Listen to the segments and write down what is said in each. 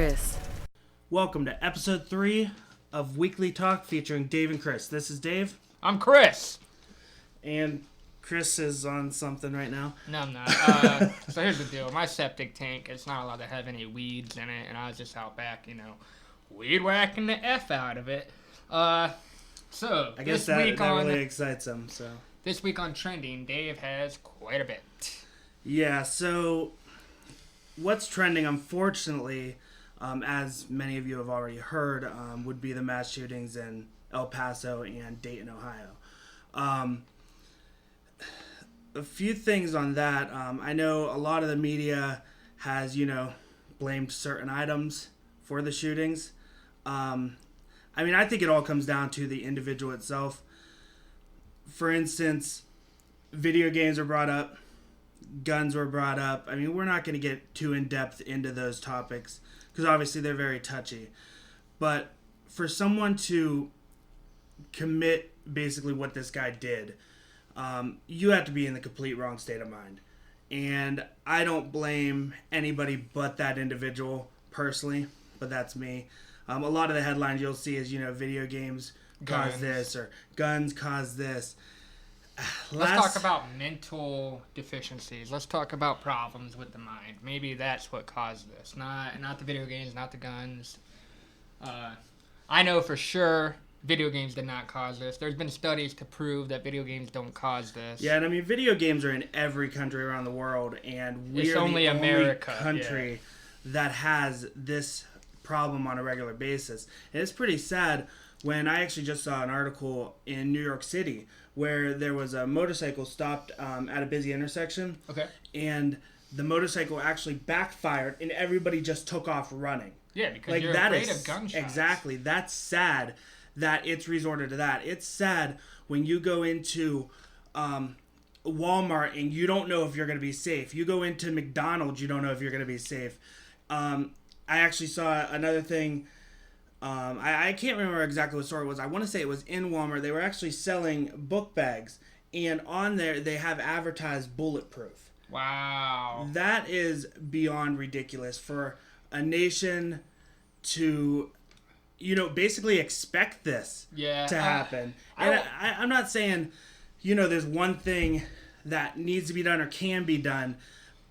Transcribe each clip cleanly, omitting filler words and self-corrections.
Chris. Welcome to episode 3 of Weekly Talk featuring Dave and Chris. This is Dave. I'm Chris. And Chris is on something right now. No, I'm not. So here's the deal. My septic tank, it's not allowed to have any weeds in it, and I was just out back, weed whacking the F out of it. So I guess this that week really excites him. So this week on Trending, Dave has quite a bit. yeah, so what's trending, unfortunately, as many of you have already heard, would be the mass shootings in El Paso and Dayton, Ohio. A few things on that. I know a lot of the media has, blamed certain items for the shootings. I think it all comes down to the individual itself. For instance, video games are brought up, guns were brought up. We're not going to get too in-depth into those topics because obviously they're very touchy. But for someone to commit basically what this guy did, you have to be in the complete wrong state of mind. And I don't blame anybody but that individual personally, but that's me. A lot of the headlines you'll see is, video games cause this or guns cause this. Let's talk about mental deficiencies. Let's talk about problems with the mind. Maybe that's what caused this. Not the video games, not the guns. I know for sure video games did not cause this. There's been studies to prove that video games don't cause this. Yeah, and video games are in every country around the world, and we're only the America, only country that has this problem on a regular basis. And it's pretty sad when I actually just saw an article in New York City where there was a motorcycle stopped at a busy intersection. Okay. And the motorcycle actually backfired and everybody just took off running. Yeah, because you're afraid of gunshots. Exactly. That's sad that it's resorted to that. It's sad when you go into Walmart and you don't know if you're going to be safe. You go into McDonald's, you don't know if you're going to be safe. I actually saw another thing. I can't remember exactly what store it was. I want to say it was in Walmart. They were actually selling book bags, and on there they have advertised bulletproof. Wow. That is beyond ridiculous for a nation to, basically expect this to happen. And I'm not saying, there's one thing that needs to be done or can be done,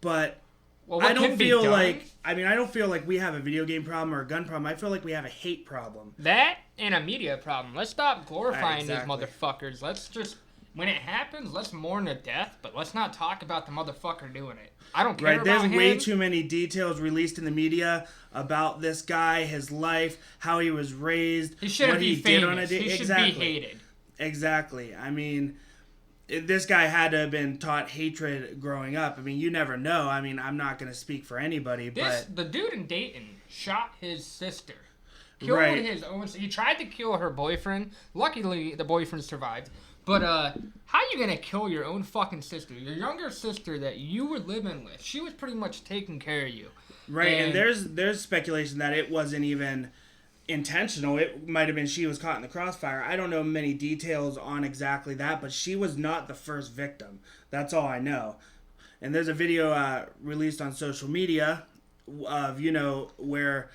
but I don't feel like we have a video game problem or a gun problem. I feel like we have a hate problem. That and a media problem. Let's stop glorifying these motherfuckers. Let's just, when it happens, let's mourn the death, but let's not talk about the motherfucker doing it. I don't care about him. There's way too many details released in the media about this guy, his life, how he was raised, he shouldn't be famous. He should be hated. Exactly. This guy had to have been taught hatred growing up. You never know. I'm not going to speak for anybody, but the dude in Dayton shot his sister. Killed his own. He tried to kill her boyfriend. Luckily, the boyfriend survived. But how you going to kill your own fucking sister? Your younger sister that you were living with. She was pretty much taking care of you. Right, and there's speculation that it wasn't even intentional. It might have been she was caught in the crossfire. I don't know many details on exactly that, but she was not the first victim. That's all I know. And there's a video released on social media of, where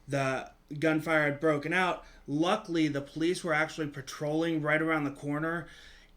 the gunfire had broken out. Luckily, the police were actually patrolling right around the corner,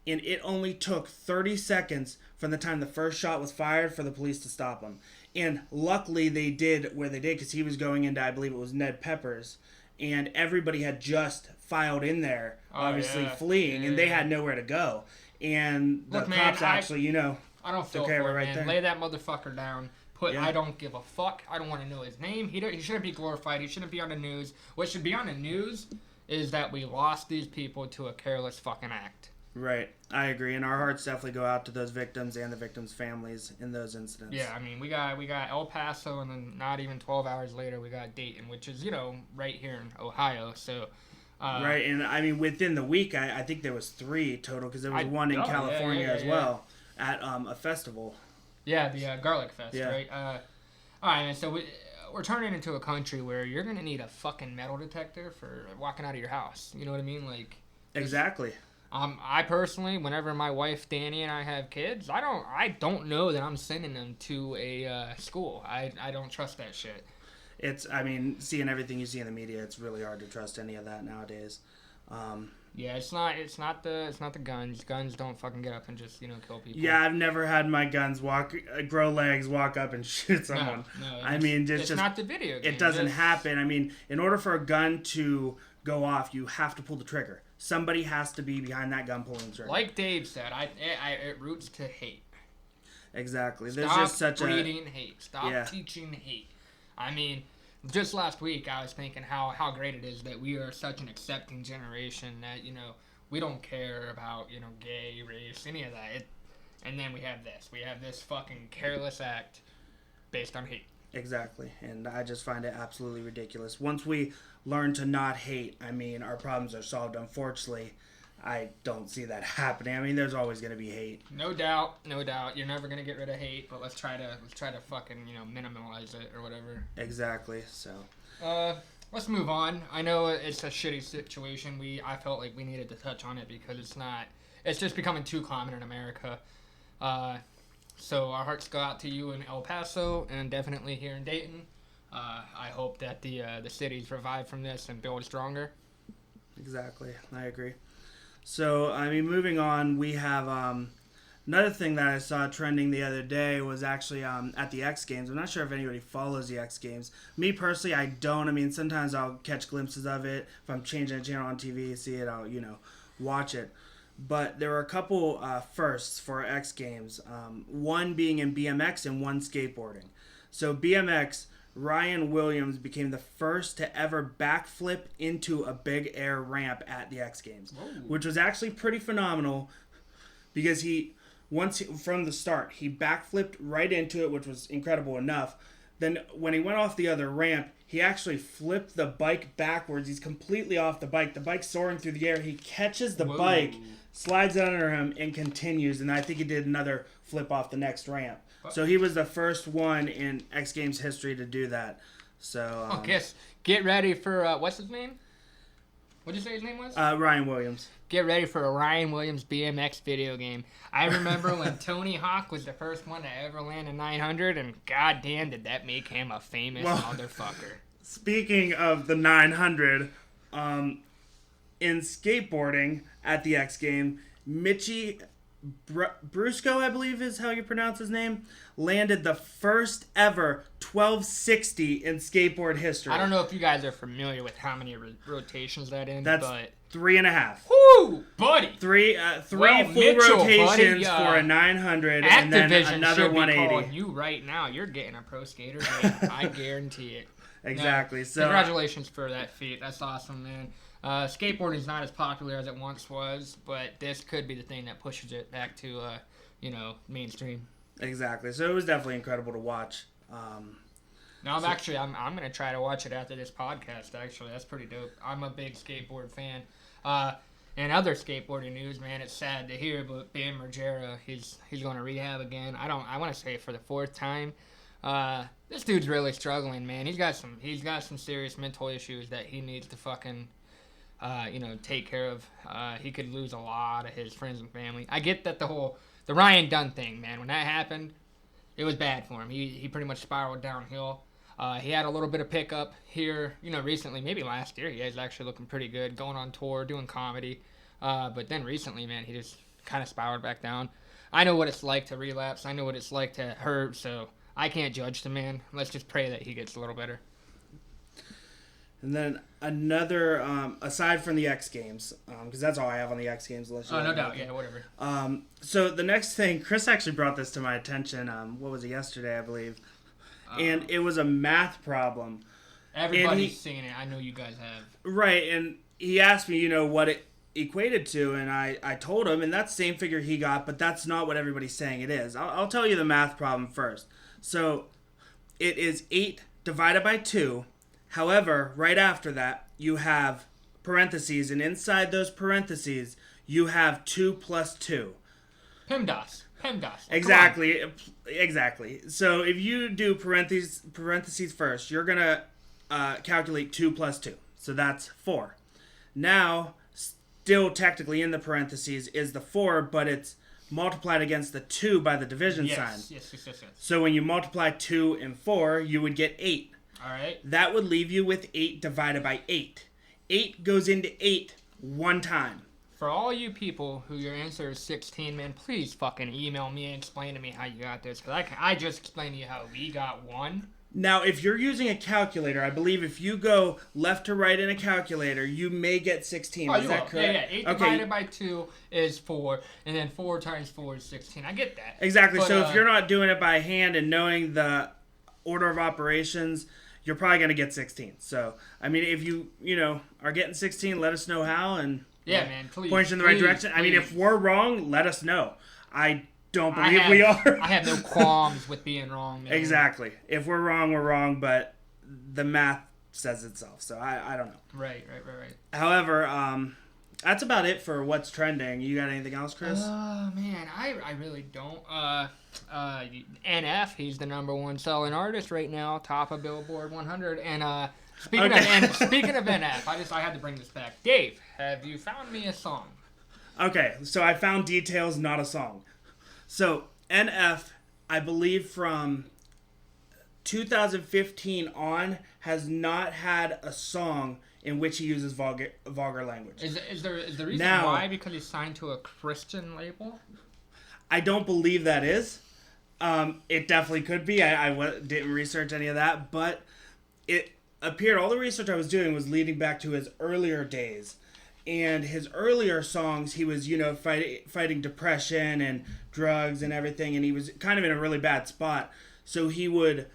and it only took 30 seconds from the time the first shot was fired for the police to stop him. And luckily, they did where they did because he was going into, I believe it was Ned Pepper's. And everybody had just filed in there, obviously fleeing, and they had nowhere to go. And the cops actually, I don't feel for it, man. There. Lay that motherfucker down. I don't give a fuck. I don't want to know his name. He shouldn't be glorified. He shouldn't be on the news. What should be on the news is that we lost these people to a careless fucking act. Right. I agree. And our hearts definitely go out to those victims and the victims' families in those incidents. Yeah, we got El Paso, and then not even 12 hours later, we got Dayton, which is, right here in Ohio. So, right, and within the week, I think there was 3 total, because there was one in California as well at a festival. Yeah, the Garlic Fest, right? All right, man, so we're turning into a country where you're going to need a fucking metal detector for walking out of your house. You know what I mean? Exactly. I personally, whenever my wife Danny and I have kids, I don't know that I'm sending them to a school. I don't trust that shit. I mean, seeing everything you see in the media, it's really hard to trust any of that nowadays. Yeah, it's not the guns. Guns don't fucking get up and just kill people. Yeah, I've never had my guns grow legs, walk up and shoot someone. No, I mean, it's just not the video game. It doesn't happen. I mean, in order for a gun to go off, you have to pull the trigger. Somebody has to be behind that gun pulling the trigger. Like Dave said, it roots to hate. Exactly. Stop There's just such breeding hate. Stop teaching hate. I mean, just last week I was thinking how great it is that we are such an accepting generation that we don't care about gay, race, any of that. And then we have this fucking careless act based on hate. Exactly, and I just find it absolutely ridiculous. Once we learn to not hate, I mean, our problems are solved. Unfortunately, I don't see that happening. I mean, there's always going to be hate. No doubt. You're never going to get rid of hate, but let's try to fucking minimize it or whatever. Exactly. So. Let's move on. I know it's a shitty situation. I felt like we needed to touch on it because it's just becoming too common in America. So our hearts go out to you in El Paso and definitely here in Dayton. I hope that the cities revive from this and build stronger. Exactly. I agree. So, I mean, moving on, we have another thing that I saw trending the other day was actually at the X Games. I'm not sure if anybody follows the X Games. Me, personally, I don't. I mean, sometimes I'll catch glimpses of it. If I'm changing a channel on TV, see it, I'll, watch it. But there were a couple firsts for X Games, one being in BMX and one skateboarding. So BMX, Ryan Williams became the first to ever backflip into a big air ramp at the X Games, which was actually pretty phenomenal because from the start, he backflipped right into it, which was incredible enough. Then when he went off the other ramp, he actually flipped the bike backwards. He's completely off the bike. The bike's soaring through the air. He catches the bike, slides it under him, and continues. And I think he did another flip off the next ramp. So he was the first one in X Games history to do that. So get ready for what's his name? What did you say his name was? Ryan Williams. Get ready for a Ryan Williams BMX video game. I remember when Tony Hawk was the first one to ever land a 900, and goddamn did that make him a famous motherfucker. Speaking of the 900, in skateboarding at the X Game, Mitchie Brusco, I believe is how you pronounce his name, landed the first ever 1260 in skateboard history. I don't know if you guys are familiar with how many rotations that is, but 3.5. Whoo, buddy! Three full rotations for a 900, and then another 180. You right now, you're getting a pro skater game. I guarantee it. Exactly. No, so congratulations for that feat. That's awesome, man. Skateboarding is not as popular as it once was, but this could be the thing that pushes it back to, mainstream. Exactly. So it was definitely incredible to watch. I'm going to try to watch it after this podcast, actually. That's pretty dope. I'm a big skateboard fan. And other skateboarding news, man, it's sad to hear, but Bam Margera, he's going to rehab again. I want to say for the fourth time. This dude's really struggling, man. He's got some serious mental issues that he needs to fucking take care of. He could lose a lot of his friends and family. I get that the Ryan Dunn thing, man. When that happened, it was bad for him. He pretty much spiraled downhill. He had a little bit of pickup here, recently, maybe last year. He was actually looking pretty good, going on tour, doing comedy. But then recently, man, he just kind of spiraled back down. I know what it's like to relapse. I know what it's like to hurt, so I can't judge the man. Let's just pray that he gets a little better. And then another, aside from the X Games, because that's all I have on the X Games list. Oh, no doubt. Yeah, whatever. So the next thing, Chris actually brought this to my attention, what was it, yesterday, I believe. And it was a math problem. Everybody's seen it. I know you guys have. Right, and he asked me, what it equated to, and I told him, and that's the same figure he got, but that's not what everybody's saying it is. I'll tell you the math problem first. So it is 8 divided by 2. However, right after that, you have parentheses, and inside those parentheses, you have 2 plus 2. PEMDAS. Exactly. So if you do parentheses first, you're going to calculate 2 plus 2. So that's 4. Now, still technically in the parentheses is the 4, but it's multiplied against the 2 by the division sign. Yes. So when you multiply 2 and 4, you would get 8. All right. That would leave you with 8 divided by 8. 8 goes into 8 one time. For all you people who your answer is 16, man, please fucking email me and explain to me how you got this. Because I just explained to you how we got 1. Now, if you're using a calculator, I believe if you go left to right in a calculator, you may get 16. Oh, is that correct? Yeah. 8 divided by 2 is 4, and then 4 times 4 is 16. I get that. Exactly. But, so if you're not doing it by hand and knowing the order of operations, you're probably going to get 16. So, I mean, if you are getting 16, let us know how and yeah, man, please point you in the right direction. Please. I mean, if we're wrong, let us know. I don't believe we are. I have no qualms with being wrong, man. Exactly. If we're wrong, but the math says itself. So I don't know. Right. However, that's about it for what's trending. You got anything else, Chris? Oh, man, I really don't. NF, he's the #1 selling artist right now, top of Billboard 100. And speaking of NF, I had to bring this back. Dave, have you found me a song? Okay, so I found details, not a song. So NF, I believe from 2015 on, has not had a song in which he uses vulgar language. Is the reason why because he's signed to a Christian label? I don't believe that is. It definitely could be. I didn't research any of that, but it appeared all the research I was doing was leading back to his earlier days. And his earlier songs, he was, fighting depression and drugs and everything, and he was kind of in a really bad spot. So he would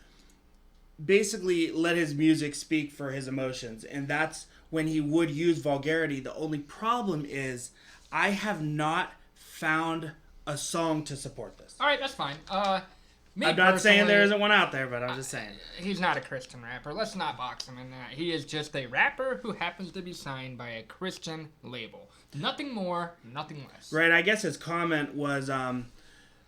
basically let his music speak for his emotions, and that's when he would use vulgarity. The only problem is I have not found a song to support this. All right, that's fine. I'm not saying there isn't one out there, but I'm just saying. He's not a Christian rapper. Let's not box him in that. He is just a rapper who happens to be signed by a Christian label. Nothing more, nothing less. Right, I guess his comment was,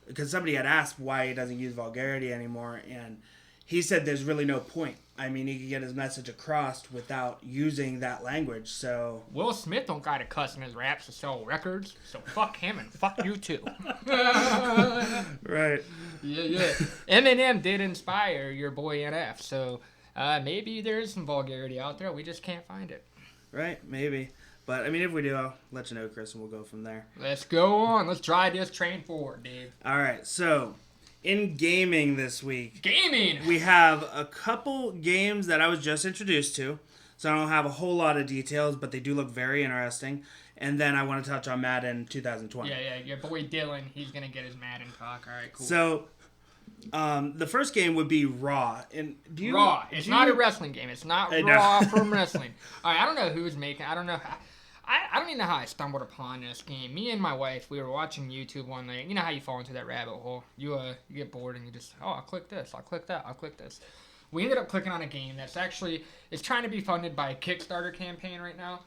because somebody had asked why he doesn't use vulgarity anymore, and he said there's really no point. I mean, he could get his message across without using that language, so... Will Smith don't gotta cuss in his raps to sell records, so fuck him and fuck you too. Right. Yeah. Eminem did inspire your boy NF, so maybe there is some vulgarity out there, we just can't find it. Right, maybe. But, I mean, if we do, I'll let you know, Chris, and we'll go from there. Let's go on. Let's drive this train forward, Dave. All right, so... in gaming this week, we have a couple games that I was just introduced to, so I don't have a whole lot of details, but they do look very interesting. And then I want to touch on Madden 2020. Yeah, your boy Dylan, he's going to get his Madden talk. All right, cool. So, the first game would be Raw. Raw. It's not a wrestling game. It's not Raw from wrestling. All right, I don't know who's making I don't know how. I don't even know how I stumbled upon this game. Me and my wife, we were watching YouTube one night. You know how you fall into that rabbit hole. You get bored and you just, I'll click this, I'll click that, I'll click this. We ended up clicking on a game that's actually, it's trying to be funded by a Kickstarter campaign right now,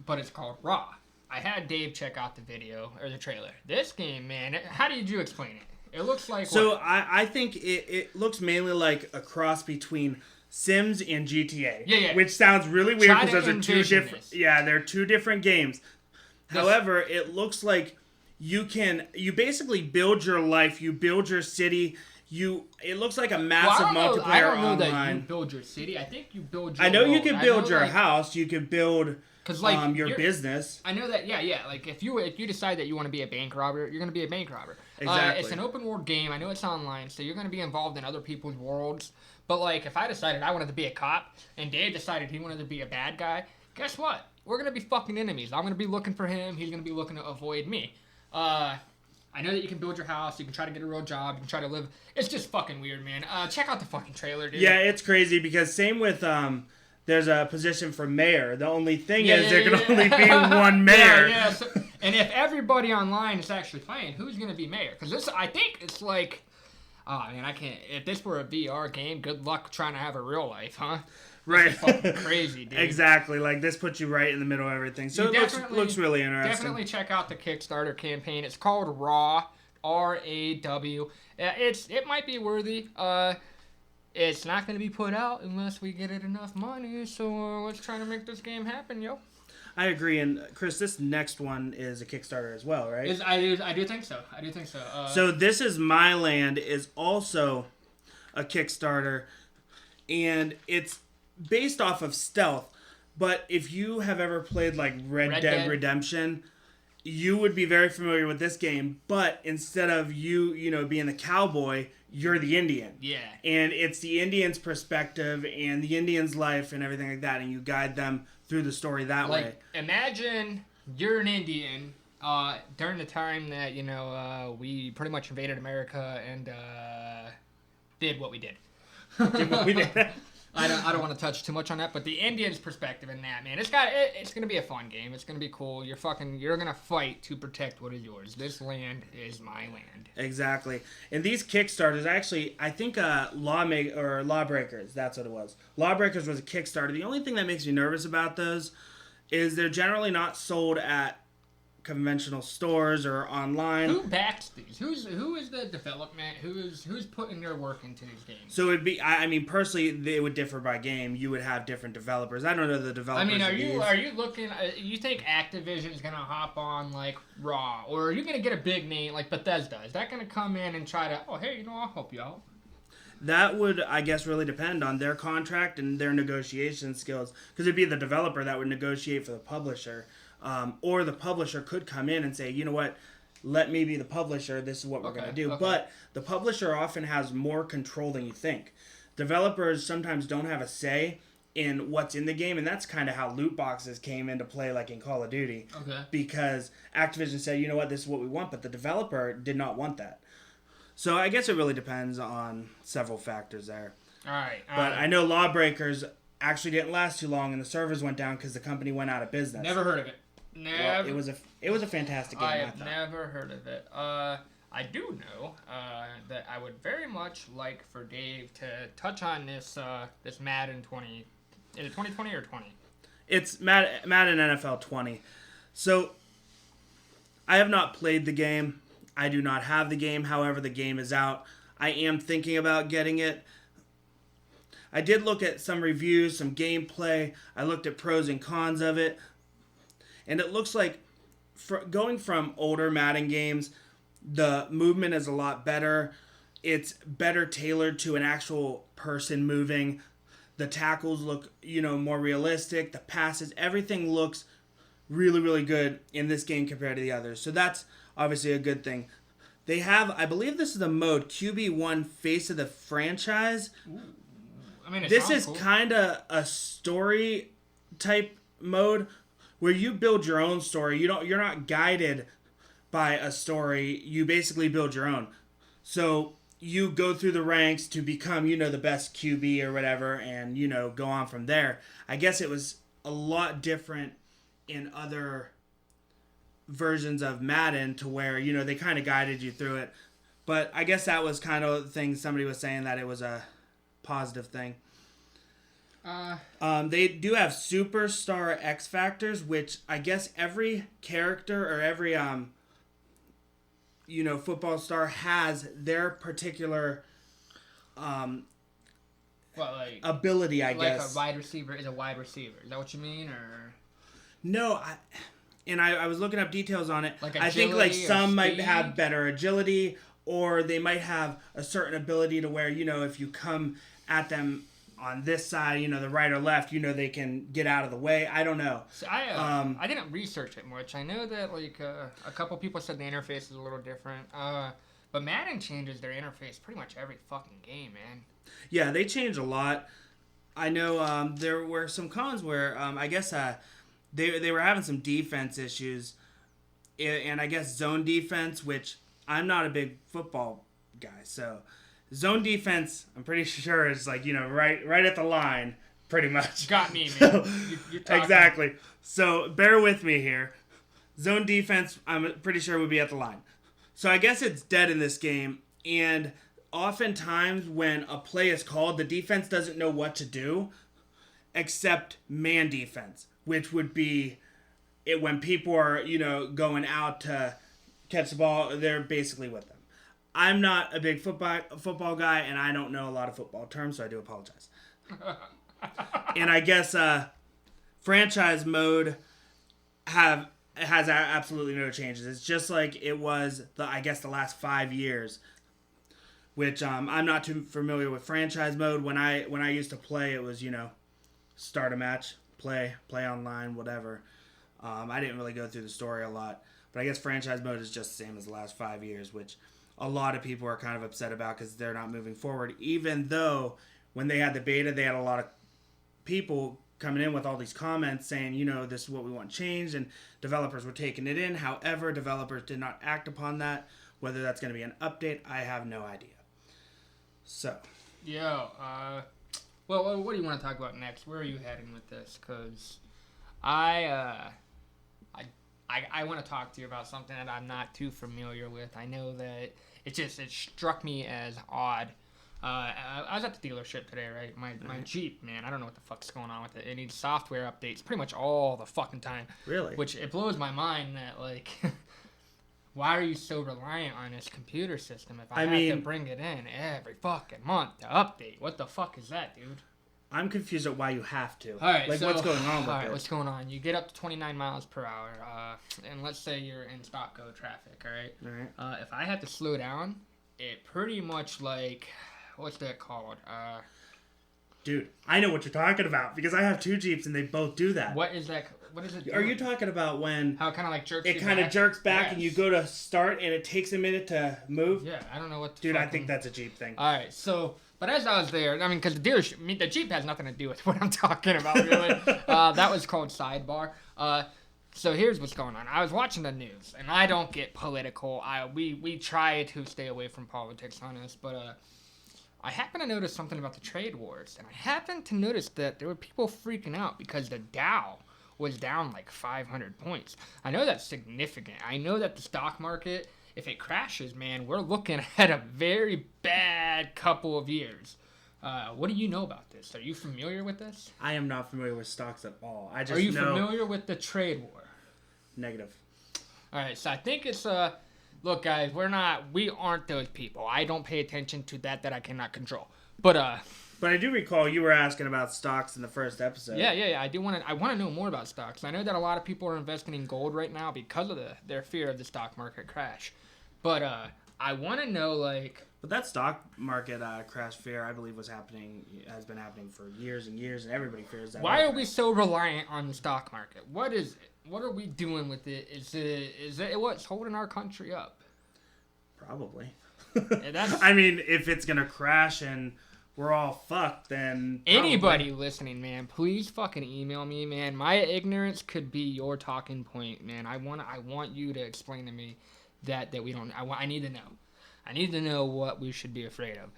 but it's called Raw. I had Dave check out the video, or the trailer. This game, man, how did you explain it? It looks like So I think it looks mainly like a cross between Sims and GTA. Yeah. Which sounds really weird because those are two different. Yeah, they're two different games. However, it looks like you basically build your life, you build your city. It looks like a massive multiplayer I don't know online. that you build your city. I think you build your I know world. you can build your house. You can build your business. I know that. Yeah. Like if you decide that you want to be a bank robber, you're going to be a bank robber. Exactly. It's an open world game. I know it's online, so you're going to be involved in other people's worlds. But like, if I decided I wanted to be a cop and Dave decided he wanted to be a bad guy, guess what? We're going to be fucking enemies. I'm going to be looking for him. He's going to be looking to avoid me. I know that you can build your house. You can try to get a real job. You can try to live. It's just fucking weird, man. Check out the fucking trailer, dude. Yeah, it's crazy because same with there's a position for mayor. The only thing is there can only be one mayor. Yeah. So, and if everybody online is actually playing, who's going to be mayor? Because I think it's like... Oh, man, I can't. If this were a VR game, good luck trying to have a real life, huh? Right. This is fucking crazy, dude. Exactly. Like, this puts you right in the middle of everything. So it looks really interesting. Definitely check out the Kickstarter campaign. It's called RAW. R-A-W. It might be worthy. It's not going to be put out unless we get it enough money. So let's try to make this game happen, yo. I agree, and Chris, this next one is a Kickstarter as well, right? I do think so. So This Is My Land is also a Kickstarter, and it's based off of stealth. But if you have ever played like Red Dead Redemption, you would be very familiar with this game. But instead of you know, being the cowboy, you're the Indian. Yeah. And it's the Indian's perspective and the Indian's life and everything like that, and you guide them through the story that way. Imagine you're an Indian during the time that, you know, we pretty much invaded America and did what we did. Did what we did. I don't want to touch too much on that, but the Indians' perspective in that, man, it's gonna be a fun game. It's gonna be cool. You're gonna fight to protect what is yours. This land is my land. Exactly. And these Kickstarters, actually, I think Lawbreakers, that's what it was. Lawbreakers was a Kickstarter. The only thing that makes me nervous about those is they're generally not sold at conventional stores or online. Who backs these? Who is the development? Who's putting their work into these games? So it'd be, I mean, personally, they would differ by game. You would have different developers. I don't know the developers. I mean, are you looking? You think Activision's gonna hop on like Raw, or are you gonna get a big name like Bethesda? Is that gonna come in and try to? Oh, hey, you know, I'll help you out. That would, I guess, really depend on their contract and their negotiation skills, because it'd be the developer that would negotiate for the publisher. Or the publisher could come in and say, you know what, let me be the publisher, this is what we're going to do. Okay. But the publisher often has more control than you think. Developers sometimes don't have a say in what's in the game, and that's kind of how loot boxes came into play, like in Call of Duty. Okay. Because Activision said, you know what, this is what we want, but the developer did not want that. So I guess it really depends on several factors there. All right. But I know Lawbreakers actually didn't last too long, and the servers went down because the company went out of business. Never heard of it. Well, it was a fantastic game. I have never heard of it. I do know that I would very much like for Dave to touch on this Madden 20. Is it 2020 or 20? It's Madden NFL 20. So I have not played the game. I do not have the game. However, the game is out. I am thinking about getting it. I did look at some reviews, some gameplay. I looked at pros and cons of it. And it looks like going from older Madden games, the movement is a lot better. It's better tailored to an actual person moving. The tackles look, you know, more realistic. The passes, everything looks really, really good in this game compared to the others. So that's obviously a good thing. They have, I believe this is the mode, QB1 Face of the Franchise. Ooh. I mean, this is cool. Kind of a story type mode, where you build your own story. You're not guided by a story. You basically build your own. So you go through the ranks to become, you know, the best QB or whatever, and, you know, go on from there. I guess it was a lot different in other versions of Madden, to where, you know, they kind of guided you through it. But I guess that was kind of the thing somebody was saying, that it was a positive thing. They do have Superstar X Factors, which I guess every character or every you know, football star has their particular ability, I guess. Like a wide receiver is a wide receiver. Is that what you mean, or? No, I was looking up details on it. Like I think like some speed? might have better agility, or they might have a certain ability to where, you know, if you come at them on this side, you know, the right or left, you know, they can get out of the way. I don't know. So I didn't research it much. I know that like a couple people said the interface is a little different. But Madden changes their interface pretty much every fucking game, man. Yeah, they change a lot. I know there were some cons where I guess they were having some defense issues, and I guess zone defense, which I'm not a big football guy, so. Zone defense, I'm pretty sure is like, you know, right at the line, pretty much. Got me, man. So, you're talking. Exactly. So bear with me here. Zone defense, I'm pretty sure would be at the line. So I guess it's dead in this game, and oftentimes when a play is called, the defense doesn't know what to do except man defense, which would be it when people are, you know, going out to catch the ball, they're basically with them. I'm not a big football guy, and I don't know a lot of football terms, so I do apologize. And I guess franchise mode has absolutely no changes. It's just like it was the last 5 years, which I'm not too familiar with franchise mode. When I used to play, it was, start a match, play online, whatever. I didn't really go through the story a lot. But I guess franchise mode is just the same as the last 5 years, which a lot of people are kind of upset about because they're not moving forward. Even though when they had the beta, they had a lot of people coming in with all these comments saying, this is what we want changed, and developers were taking it in. However, developers did not act upon that. Whether that's going to be an update, I have no idea. So. Well, what do you want to talk about next? Where are you heading with this? Because I want to talk to you about something that I'm not too familiar with. I know that it struck me as odd. I was at the dealership today, right? My Jeep, man, I don't know what the fuck's going on with it. It needs software updates pretty much all the fucking time. Really? Which it blows my mind that, like, why are you so reliant on this computer system if I have to bring it in every fucking month to update? What the fuck is that, dude? I'm confused at why you have to. All right, what's going on with it? What's going on? You get up to 29 miles per hour, and let's say you're in stop-go traffic, all right? All right. If I had to slow down, it pretty much, like, what's that called? Dude, I know what you're talking about because I have 2 Jeeps and they both do that. What is that? What is it doing? Are you talking about when how it kind of like jerks? It kind of jerks back and you go to start and it takes a minute to move? Yeah, I don't know what. Dude, I think that's a Jeep thing. All right, so. But as I was there, I mean, because the Jeep has nothing to do with what I'm talking about, really. That was called Sidebar. So here's what's going on. I was watching the news, and I don't get political. We try to stay away from politics on this, but I happened to notice something about the trade wars, and I happened to notice that there were people freaking out because the Dow was down like 500 points. I know that's significant. I know that the stock market, if it crashes, man, we're looking at a very bad couple of years. What do you know about this? Are you familiar with this? I am not familiar with stocks at all. I just Are you familiar with the trade war? Negative. All right, so I think it's look, guys, we aren't those people. I don't pay attention to that I cannot control. But I do recall you were asking about stocks in the first episode. Yeah. I want to know more about stocks. I know that a lot of people are investing in gold right now because of their fear of the stock market crash. But I want to know, like... But that stock market crash fear, I believe, has been happening for years and years, and everybody fears that. Why are we so reliant on the stock market? What is it? What are we doing with it? Is it what's holding our country up? Probably. Yeah, I mean, if it's going to crash and we're all fucked, then... Anybody listening, man, please fucking email me, man. My ignorance could be your talking point, man. I want you to explain to me that we don't... I need to know. I need to know what we should be afraid of.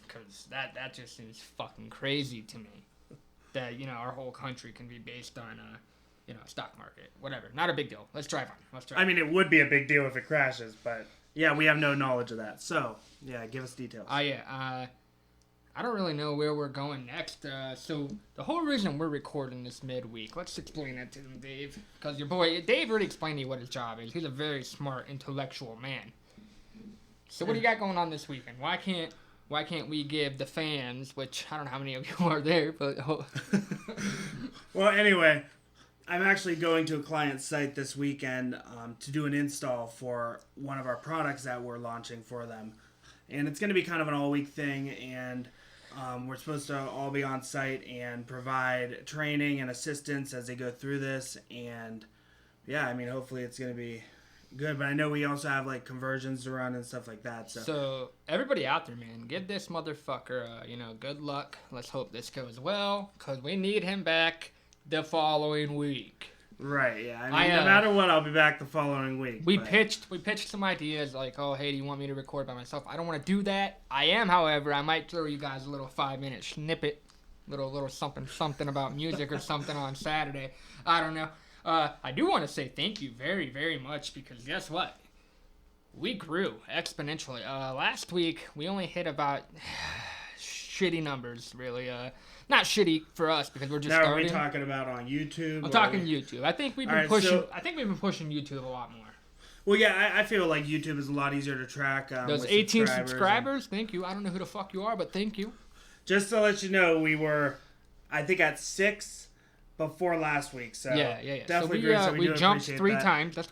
Because that just seems fucking crazy to me. That, our whole country can be based on, stock market. Whatever. Not a big deal. Let's drive on. I mean, it would be a big deal if it crashes, but... Yeah, we have no knowledge of that. So, yeah, give us details. I don't really know where we're going next. So, the whole reason we're recording this midweek, let's explain that to them, Dave. Because your boy, Dave already explained to you what his job is. He's a very smart, intellectual man. So, what do you got going on this weekend? Why can't we give the fans, which I don't know how many of you are there, but... Well, anyway... I'm actually going to a client's site this weekend to do an install for one of our products that we're launching for them. And it's going to be kind of an all-week thing, and we're supposed to all be on site and provide training and assistance as they go through this. And, yeah, I mean, hopefully it's going to be good. But I know we also have, like, conversions to run and stuff like that. So everybody out there, man, give this motherfucker, good luck. Let's hope this goes well, because we need him back the following week. Right, yeah. I mean, no matter what, I'll be back the following week. We pitched some ideas like, oh, hey, do you want me to record by myself? I don't want to do that. I am, however, I might throw you guys a little 5-minute snippet, little something about music or something on Saturday. I don't know. I do want to say thank you very, very much because guess what? We grew exponentially. Last week, we only hit about shitty numbers, really. Not shitty for us because we're just starting. Now, are we talking about on YouTube? I'm talking YouTube. I think we've been pushing. I think we've been pushing YouTube a lot more. Well, yeah, I feel like YouTube is a lot easier to track. Those 18 subscribers. Thank you. I don't know who the fuck you are, but thank you. Just to let you know, we were, I think, at 6 before last week. So yeah. Definitely so we jumped 3 times. That's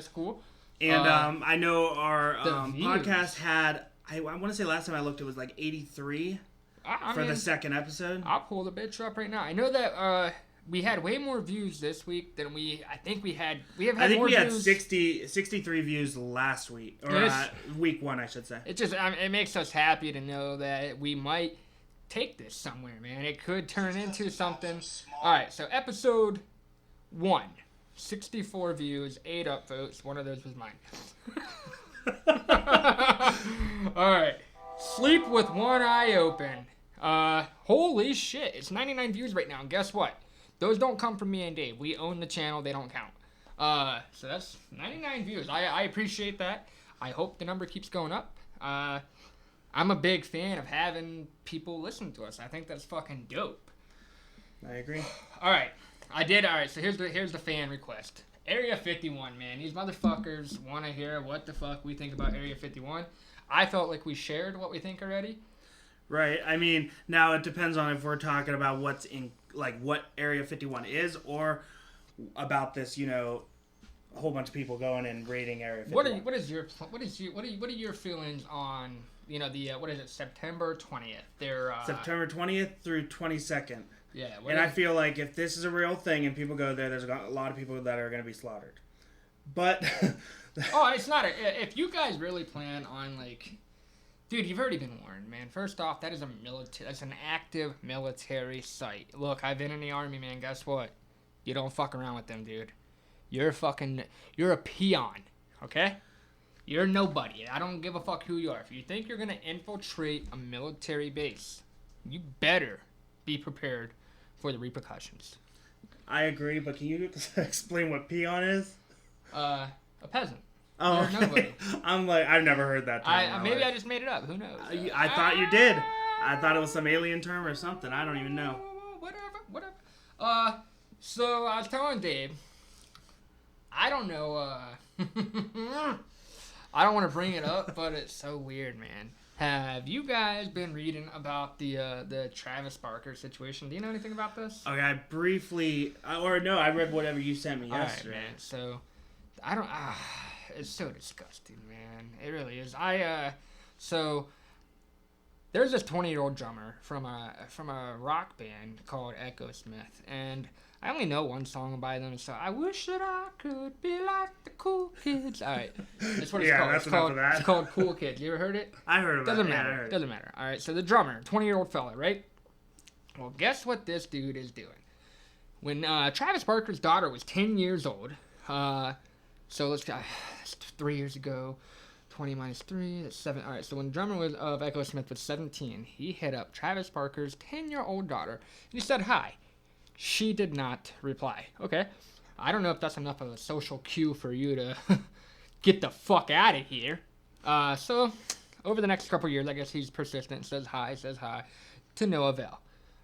cool. And I know our podcast had, I want to say last time I looked, it was like 83 for the second episode. I'll pull the bitch up right now. I know that we had way more views this week than we had 63 views last week, or week 1, I should say. It just it makes us happy to know that we might take this somewhere, man. It could turn into something. All right, so episode 1, 64 views, 8 upvotes. One of those was mine. All right, sleep with one eye open. Holy shit, it's 99 views right now, and guess what? Those don't come from me and Dave. We own the channel. They don't count. So that's 99 views. I appreciate that. I hope the number keeps going up. I'm a big fan of having people listen to us. I think that's fucking dope. I agree. All right. All right, so here's the fan request. Area 51, man. These motherfuckers want to hear what the fuck we think about Area 51. I felt like we shared what we think already. Right. I mean, now it depends on if we're talking about what's in, like, what Area 51 is, or about this, a whole bunch of people going and raiding Area 51. What are your feelings on, the September 20th? September 20th through 22nd. Yeah. And I feel like if this is a real thing and people go there, there's a lot of people that are going to be slaughtered. But it's not. If you guys really plan on, like, dude, you've already been warned, man. First off, that's an active military site. Look, I've been in the Army, man. Guess what? You don't fuck around with them, dude. You're a peon, okay? You're nobody. I don't give a fuck who you are. If you think you're gonna infiltrate a military base, you better be prepared for the repercussions. I agree, but can you explain what peon is? A peasant. Oh, okay. I'm like, I've never heard that term. Maybe I just made it up. Who knows? I thought you did. I thought it was some alien term or something. I don't even know. Whatever. So I was telling Dave, I don't know, I don't want to bring it up, but it's so weird, man. Have you guys been reading about the Travis Barker situation? Do you know anything about this? Okay, I briefly, I read whatever you sent me yesterday. All right, man. So, I don't, it's so disgusting, man. It really is. So there's this 20-year-old drummer from a rock band called Echo Smith, and I only know one song by them. So I wish that I could be like the cool kids. All right, that's what it's called. That's enough of that. It's called Cool Kids. You ever heard it? I heard about it. Doesn't matter. All right, so the drummer, 20-year-old fella, right? Well, guess what this dude is doing? When Travis Barker's daughter was 10 years old, so let's go 3 years ago. 20 minus 3, that's 7. All right, so when the drummer of Echo Smith was 17, he hit up Travis Barker's 10-year-old daughter, and he said hi. She did not reply. Okay, I don't know if that's enough of a social cue for you to get the fuck out of here. So over the next couple years, I guess he's persistent, says hi, to no avail.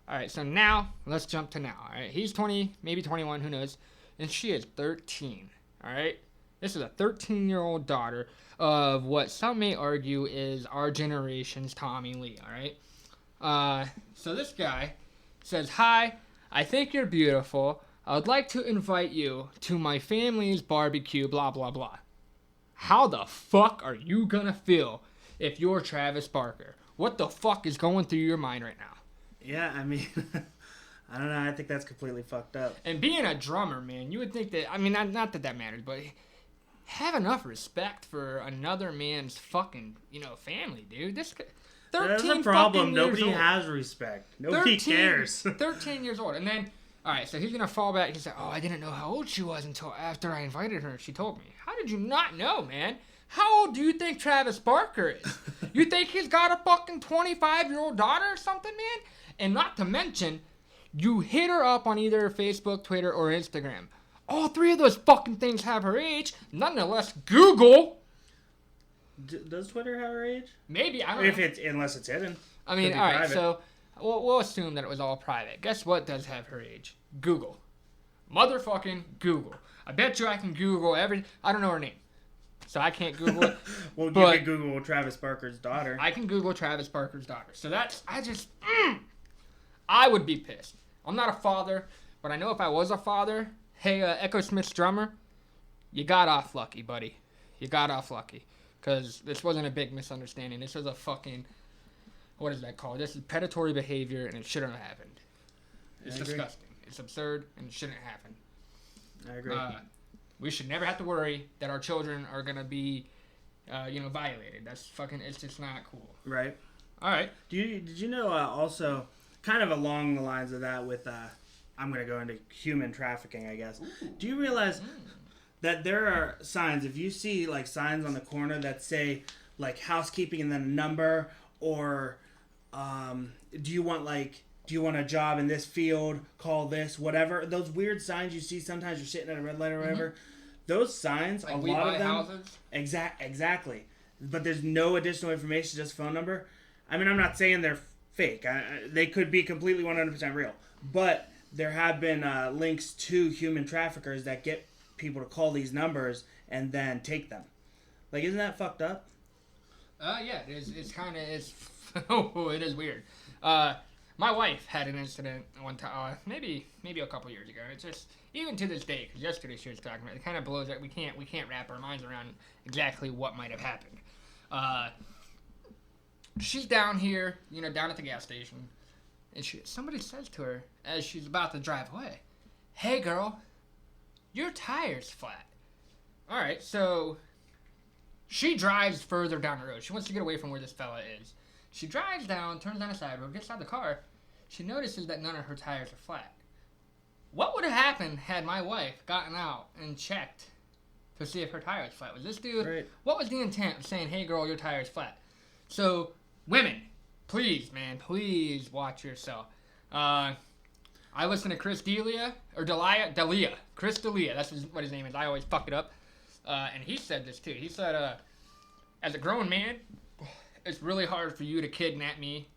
All right, so now, let's jump to now. All right, he's 20, maybe 21, who knows, and she is 13. All right, this is a 13-year-old daughter of what some may argue is our generation's Tommy Lee, all right? So this guy says, hi, I think you're beautiful. I would like to invite you to my family's barbecue, blah, blah, blah. How the fuck are you gonna feel if you're Travis Barker? What the fuck is going through your mind right now? Yeah, I mean, I don't know. I think that's completely fucked up. And being a drummer, man, you would think that, I mean, not that that matters, but have enough respect for another man's fucking, family, dude. This 13 That's a problem. Nobody old. has respect. Nobody cares. 13 years old. And then, all right, so he's going to fall back. He's like, I didn't know how old she was until after I invited her. She told me. How did you not know, man? How old do you think Travis Barker is? You think he's got a fucking 25-year-old daughter or something, man? And not to mention, you hit her up on either Facebook, Twitter, or Instagram. All three of those fucking things have her age. Nonetheless, Google. Does Twitter have her age? Maybe, I don't know. Unless it's hidden. I mean, all right, private. So we'll assume that it was all private. Guess what does have her age? Google. Motherfucking Google. I bet you I can Google I don't know her name. So I can't Google it. Well, you can Google Travis Barker's daughter. I can Google Travis Barker's daughter. So I would be pissed. I'm not a father, but I know if I was a father, hey, Echo Smith's drummer, you got off lucky, buddy. You got off lucky. because this wasn't a big misunderstanding. This was a fucking, what is that called? This is predatory behavior, and it shouldn't have happened. It's disgusting. It's absurd, and it shouldn't happen. I agree. We should never have to worry that our children are gonna be, violated. That's fucking. It's just not cool. Right. All right. Did you know also, kind of along the lines of that with, I'm going to go into human trafficking, I guess. Ooh. Do you realize that there are signs, if you see like signs on the corner that say like housekeeping and then a number, or do you want a job in this field, call this, whatever, those weird signs you see sometimes you're sitting at a red light or whatever, those signs, like a lot of them, houses? Exactly. But there's no additional information, just phone number. I mean, I'm not saying they're fake. They could be completely 100% real. But there have been links to human traffickers that get people to call these numbers and then take them. Like, isn't that fucked up? Yeah, it is. It's kind of, it is weird. My wife had an incident one time, maybe a couple years ago. It's just, even to this day, because yesterday she was talking about it, kind of blows that we can't wrap our minds around exactly what might have happened. She's down here, down at the gas station, and somebody says to her as she's about to drive away, "Hey girl, your tire's flat." All right, so she drives further down the road. She wants to get away from where this fella is. She drives down, turns down the side road, gets out of the car. She notices that none of her tires are flat. What would have happened had my wife gotten out and checked to see if her tire was flat? Was this dude? Right. What was the intent of saying, "Hey girl, your tire's flat"? So, women, please, man, please watch yourself. I listen to Chris D'Elia, Chris D'Elia, that's what his name is. I always fuck it up. And he said this too. He said, as a grown man, it's really hard for you to kidnap me.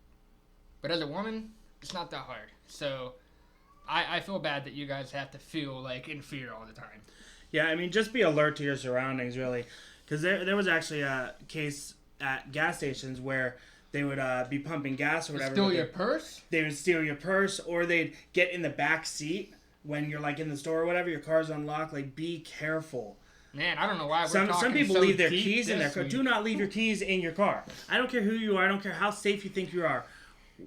But as a woman, it's not that hard. So, I feel bad that you guys have to feel like in fear all the time. Yeah, I mean, just be alert to your surroundings, really. Because there was actually a case at gas stations where they would be pumping gas or whatever. Steal your purse? They would steal your purse, or they'd get in the back seat when you're like in the store or whatever, your car's unlocked. Like, be careful. Man, I don't know why some people leave their keys in their car. Do not leave your keys in your car. I don't care who you are. I don't care how safe you think you are.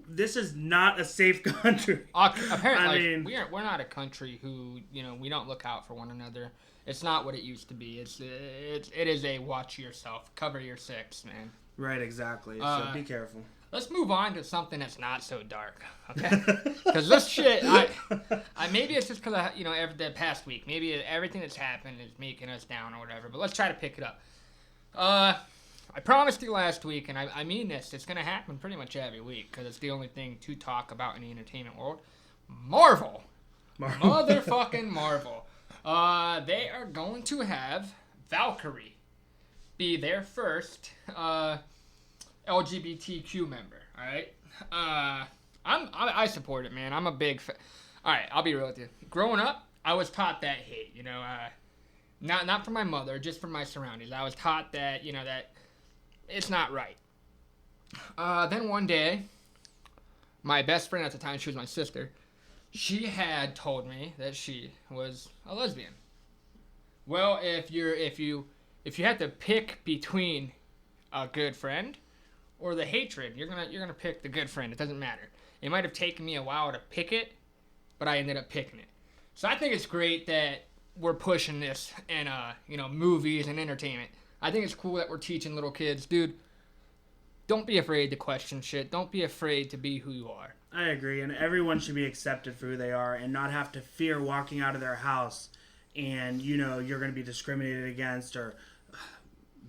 This is not a safe country. Apparently, we're not a country who, we don't look out for one another. It's not what it used to be. It is a watch yourself, cover your six, man. Right, exactly. So be careful. Let's move on to something that's not so dark, okay? Because this shit, maybe it's just because the past week, maybe everything that's happened is making us down or whatever. But let's try to pick it up. I promised you last week, and I mean this, it's gonna happen pretty much every week because it's the only thing to talk about in the entertainment world. Marvel. Motherfucking Marvel. They are going to have Valkyrie be their first LGBTQ member. All right, I support it, man. I'm a big fan. All right, I'll be real with you. Growing up, I was taught that hate. Not from my mother, just from my surroundings. I was taught that that it's not right. Then one day, my best friend at the time, she was my sister. She had told me that she was a lesbian. Well, if you had to pick between a good friend or the hatred, you're gonna pick the good friend. It doesn't matter. It might have taken me a while to pick it, but I ended up picking it. So I think it's great that we're pushing this in movies and entertainment. I think it's cool that we're teaching little kids, dude, don't be afraid to question shit. Don't be afraid to be who you are. I agree, and everyone should be accepted for who they are and not have to fear walking out of their house and, you're going to be discriminated against or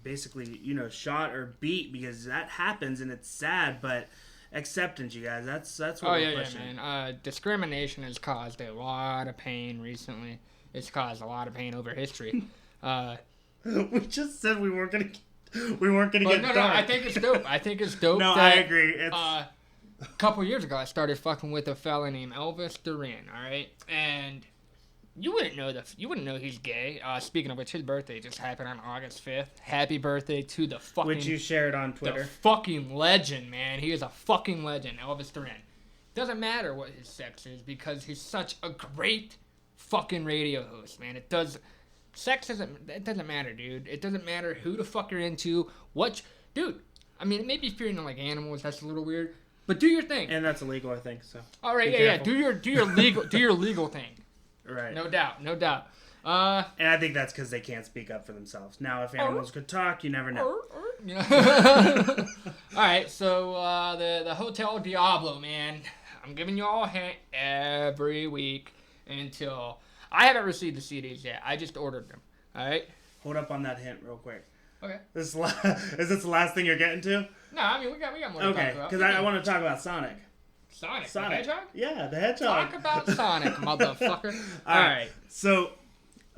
basically, shot or beat, because that happens and it's sad, but acceptance, you guys, that's what we're pushing. Yeah, man. Discrimination has caused a lot of pain recently. It's caused a lot of pain over history. We just said we weren't gonna get dark. No, I think it's dope. No, I agree. A couple years ago, I started fucking with a fella named Elvis Duran. All right, and you wouldn't know he's gay. Speaking of which, his birthday just happened on August 5th. Happy birthday to the fucking, which you shared on Twitter. The fucking legend, man. He is a fucking legend, Elvis Duran. Doesn't matter what his sex is because he's such a great fucking radio host, man. sex doesn't matter, dude. It doesn't matter who the fuck you're into. Dude. I mean, maybe if you're into like animals, that's a little weird. But do your thing. And that's illegal, I think. So. All right, yeah. Do your legal thing. Right. No doubt. And I think that's because they can't speak up for themselves. Now, if animals could talk, you never know. All right, so the Hotel Diablo, man. I'm giving you all a hint every week until I haven't received the CDs yet. I just ordered them. All right. Hold up on that hint real quick. Okay. Is this the last thing you're getting to? No, I mean we got more to talk about. Because I want to talk about Sonic. Sonic the Hedgehog? Yeah, the Hedgehog. Talk about Sonic, motherfucker. All right. So,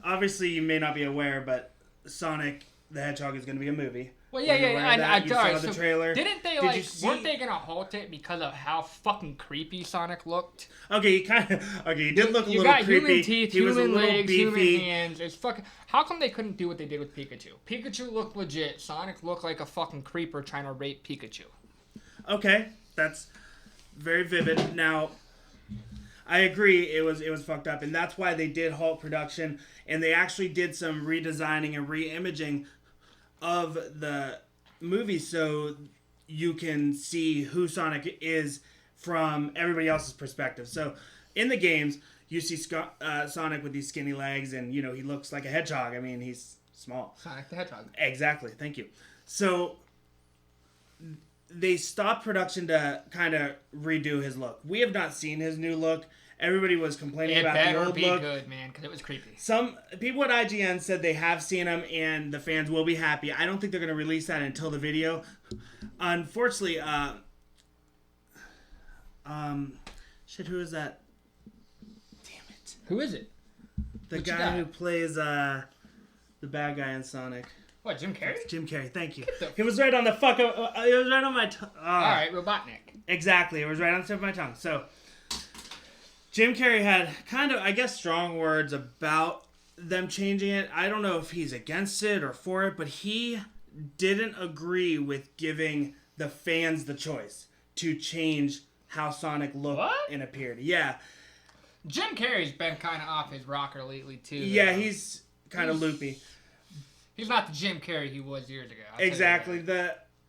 obviously you may not be aware, but Sonic the Hedgehog is going to be a movie. Well, yeah. You saw the trailer. Didn't they weren't they gonna halt it because of how fucking creepy Sonic looked? Okay, he did look a little creepy. You got human teeth, he was a human little legs, beefy. human hands. It's fucking. How come they couldn't do what they did with Pikachu? Pikachu looked legit. Sonic looked like a fucking creeper trying to rape Pikachu. Okay, that's very vivid. Now, I agree. It was fucked up, and that's why they did halt production, and they actually did some redesigning and re-imaging of the movie so you can see who Sonic is from everybody else's perspective. So in the games, you see Sonic with these skinny legs, and he looks like a hedgehog. I mean, he's small. Sonic the Hedgehog. Exactly. Thank you. So they stopped production to kind of redo his look. We have not seen his new look. Everybody was complaining about the old look. It better be good, man, because it was creepy. Some people at IGN said they have seen him and the fans will be happy. I don't think they're going to release that until the video. Unfortunately, who is that? Damn it. Who is it? The guy who plays the bad guy in Sonic. What, Jim Carrey? Jim Carrey, thank you. It was right on the fuck. It was right on my tongue. All right, Robotnik. Exactly, it was right on the tip of my tongue. So Jim Carrey had kind of, I guess, strong words about them changing it. I don't know if he's against it or for it, but he didn't agree with giving the fans the choice to change how Sonic looked and appeared. Yeah. Jim Carrey's been kind of off his rocker lately, too. Yeah, he's kind of loopy. He's not the Jim Carrey he was years ago. Exactly.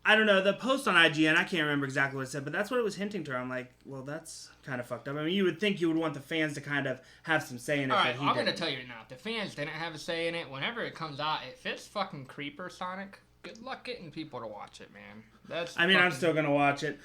I don't know, the post on IGN, I can't remember exactly what it said, but that's what it was hinting to. I'm like, well, that's kind of fucked up. I mean, you would think you would want the fans to kind of have some say in it. All right, I'm going to tell you now. If the fans didn't have a say in it, whenever it comes out, if it's fucking Creeper Sonic, good luck getting people to watch it, man. I'm still going to watch it.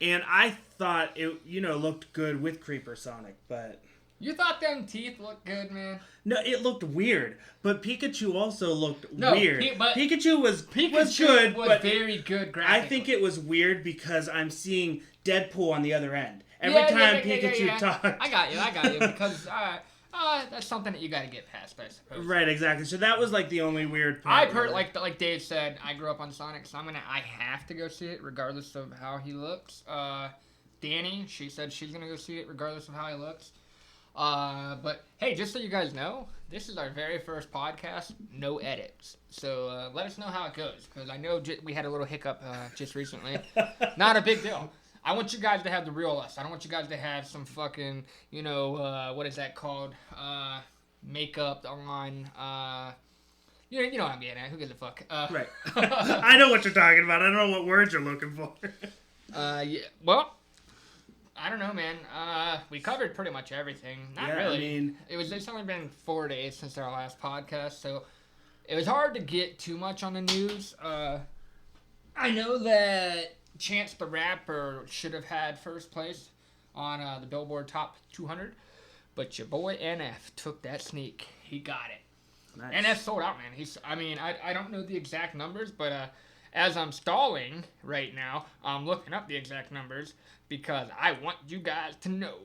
And I thought it, looked good with Creeper Sonic, but... You thought them teeth looked good, man? No, it looked weird. But Pikachu also looked weird. Pikachu was good, was very good graphically. I think it was weird because I'm seeing Deadpool on the other end. Every time Pikachu talks. I got you. Because that's something that you got to get past, I suppose. Right, exactly. So that was like the only weird part. Like Dave said, I grew up on Sonic, so I have to go see it regardless of how he looks. Danny, she said she's gonna go see it regardless of how he looks. But hey, just so you guys know, this is our very first podcast, no edits. So let us know how it goes, because I know we had a little hiccup just recently. Not a big deal. I want you guys to have the real us. I don't want you guys to have some fucking, what is that called? Makeup on. You know what I'm getting at. Who gives a fuck? Right. I know what you're talking about. I don't know what words you're looking for. Yeah. Well. I don't know, man. We covered pretty much everything. Not really. I mean, it's only been 4 days since our last podcast, so it was hard to get too much on the news. I know that Chance the Rapper should have had first place on the Billboard Top 200, but your boy NF took that sneak. He got it. Nice. NF sold out, man. I don't know the exact numbers, but as I'm stalling right now, I'm looking up the exact numbers because I want you guys to know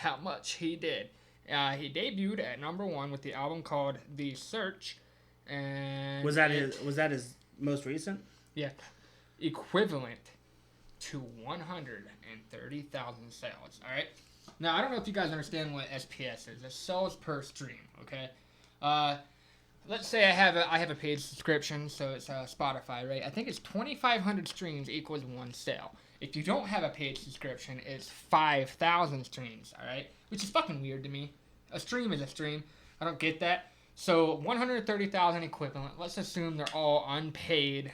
how much he did. He debuted at number 1 with the album called The Search, and was that his most recent? Yeah, equivalent to 130,000 sales. All right. Now I don't know if you guys understand what SPS is. It's sales per stream. Okay. Let's say I have a paid subscription, so it's Spotify, right? I think it's 2,500 streams equals 1 sale. If you don't have a paid subscription, it's 5,000 streams, all right? Which is fucking weird to me. A stream is a stream. I don't get that. So 130,000 equivalent. Let's assume they're all unpaid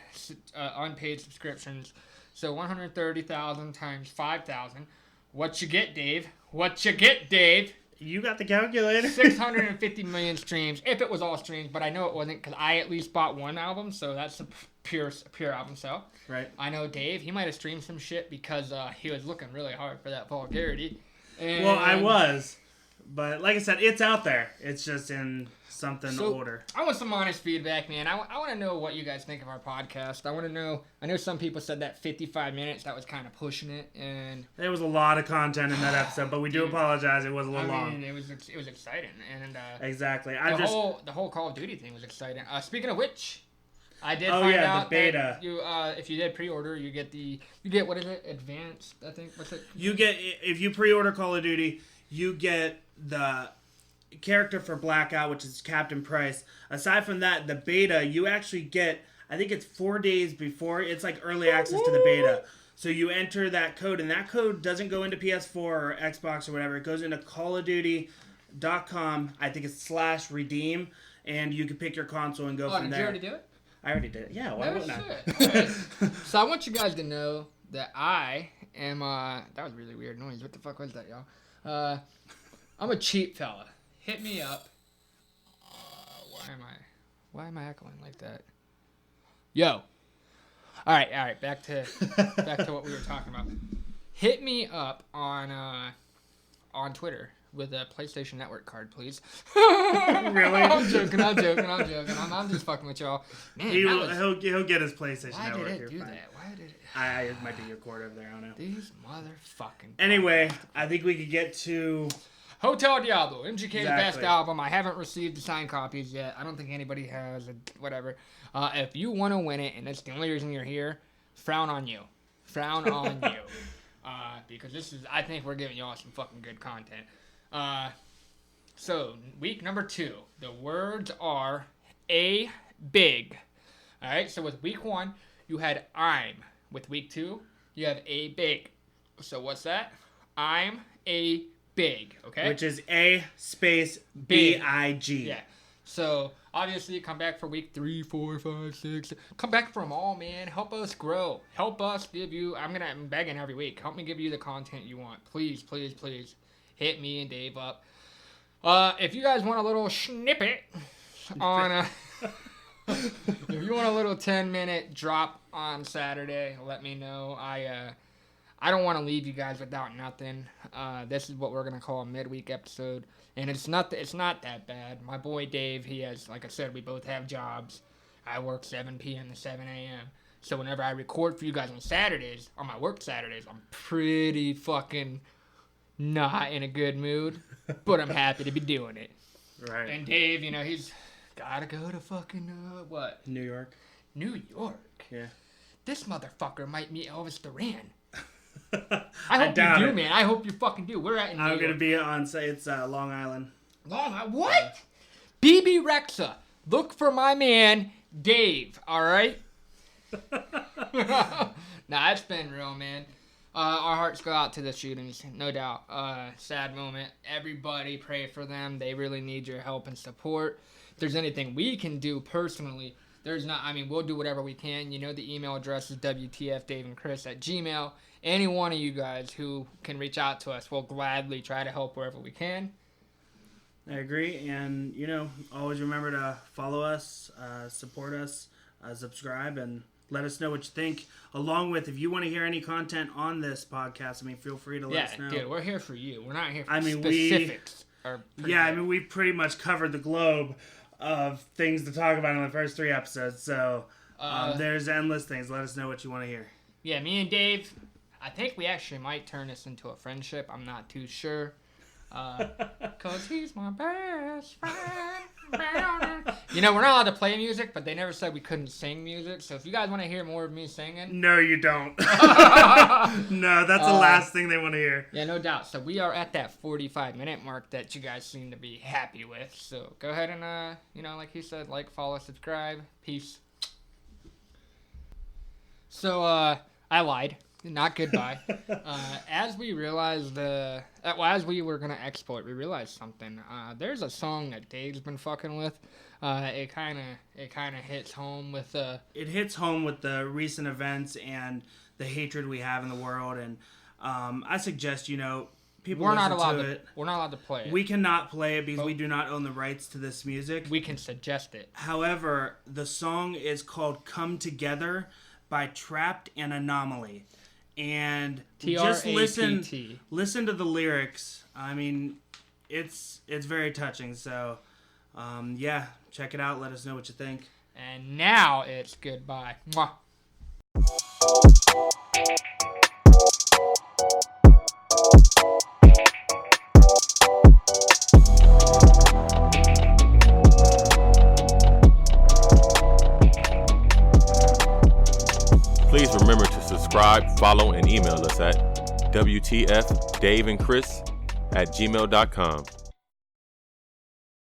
subscriptions. So 130,000 times 5,000. What you get, Dave? What you get, Dave? You got the calculator. 650 million streams, if it was all streams, but I know it wasn't because I at least bought one album, so that's a pure album sale. Right. I know Dave, he might have streamed some shit because he was looking really hard for that vulgarity. And well, I was, but like I said, it's out there. It's just in something older. I want some honest feedback, man. I want to know what you guys think of our podcast. I want to know. I know some people said that 55 minutes, that was kind of pushing it, and there was a lot of content in that episode, but we do apologize. It was a little long. It was exciting, and exactly. The whole Call of Duty thing was exciting. Speaking of which, I did find out the beta. That you if you did pre-order, you get what is it? Advanced, I think. What's it? You get, if you pre-order Call of Duty, you get the character for Blackout, which is Captain Price. Aside from that, the beta, you actually get, I think it's 4 days before, it's like early access to the beta. So you enter that code, and that code doesn't go into PS4 or Xbox or whatever. It goes into callofduty.com. I think it's /redeem, and you can pick your console and go from there. Did you already do it? I already did it. Yeah, why wouldn't I? Okay. So I want you guys to know that I am, that was really weird noise. What the fuck was that, y'all? I'm a cheap fella. Hit me up. Why am I echoing like that? Yo. All right. Back to what we were talking about. Hit me up on Twitter with a PlayStation Network card, please. Really? I'm joking. I'm just fucking with y'all. Man, he'll get his PlayStation Network. Why did it do that? Why did it? It might be your cord over there. I don't know. These motherfucking. Anyway, I think we could get to Hotel Diablo, MGK's best album. I haven't received the signed copies yet. I don't think anybody has. Whatever. If you want to win it, and that's the only reason you're here, frown on you. Because I think we're giving y'all some fucking good content. So, week number 2. The words are a big. Alright, so with week 1, you had I'm. With week 2, you have a big. So what's that? I'm a big, okay? Which is A space B-I-G. Yeah. So, obviously, come back for week 3, 4, 5, 6. Come back for them all, man. Help us grow. Help us give you... I'm begging every week. Help me give you the content you want. Please, please, please. Hit me and Dave up. If you guys want a little snippet on... if you want a little 10-minute drop on Saturday, let me know. I don't want to leave you guys without nothing. This is what we're gonna call a midweek episode, and it's not that bad. My boy Dave, he has, like I said, we both have jobs. I work 7 p.m. to 7 a.m. So whenever I record for you guys on my work Saturdays, I'm pretty fucking not in a good mood, but I'm happy to be doing it. Right. And Dave, he's gotta go to fucking what? New York. New York. Yeah. This motherfucker might meet Elvis Duran. I hope you do, man. I hope you fucking do. We're at New York. I'm gonna be on site. It's Long Island. Long Island? What? BB Rexa. Look for my man Dave. All right. Nah, it's been real, man. Our hearts go out to the shootings, no doubt. Sad moment. Everybody pray for them. They really need your help and support. If there's anything we can do personally, we'll do whatever we can. The email address is WTFDaveandChris@gmail.com. Any one of you guys who can reach out to us, we'll gladly try to help wherever we can. I agree. And, always remember to follow us, support us, subscribe, and let us know what you think. Along with, if you want to hear any content on this podcast, feel free to let us know. Yeah, dude, we're here for you. We're not here for specifics. We pretty much covered the globe of things to talk about in the first 3 episodes. So there's endless things. Let us know what you want to hear. Yeah, me and Dave, I think we actually might turn this into a friendship. I'm not too sure. Because he's my best friend. We're not allowed to play music, but they never said we couldn't sing music. So if you guys want to hear more of me singing... No, you don't. No, that's the last thing they want to hear. Yeah, no doubt. So we are at that 45-minute mark that you guys seem to be happy with. So go ahead and, like he said, follow, subscribe. Peace. So, I lied. Not goodbye. As we realized, as we were gonna export, we realized something. There's a song that Dave's been fucking with. It kind of hits home with. It hits home with the recent events and the hatred we have in the world, and I suggest people We're listen not allowed to to. it. We're not allowed to play it. We cannot play it because we do not own the rights to this music. We can suggest it. However, the song is called "Come Together" by Trapped and Anomaly. And just listen to the lyrics. I mean, it's very touching. So, yeah, check it out. Let us know what you think. And now it's goodbye. Mwah. Please remember to subscribe, follow, and email us at WTFDaveandChris@gmail.com.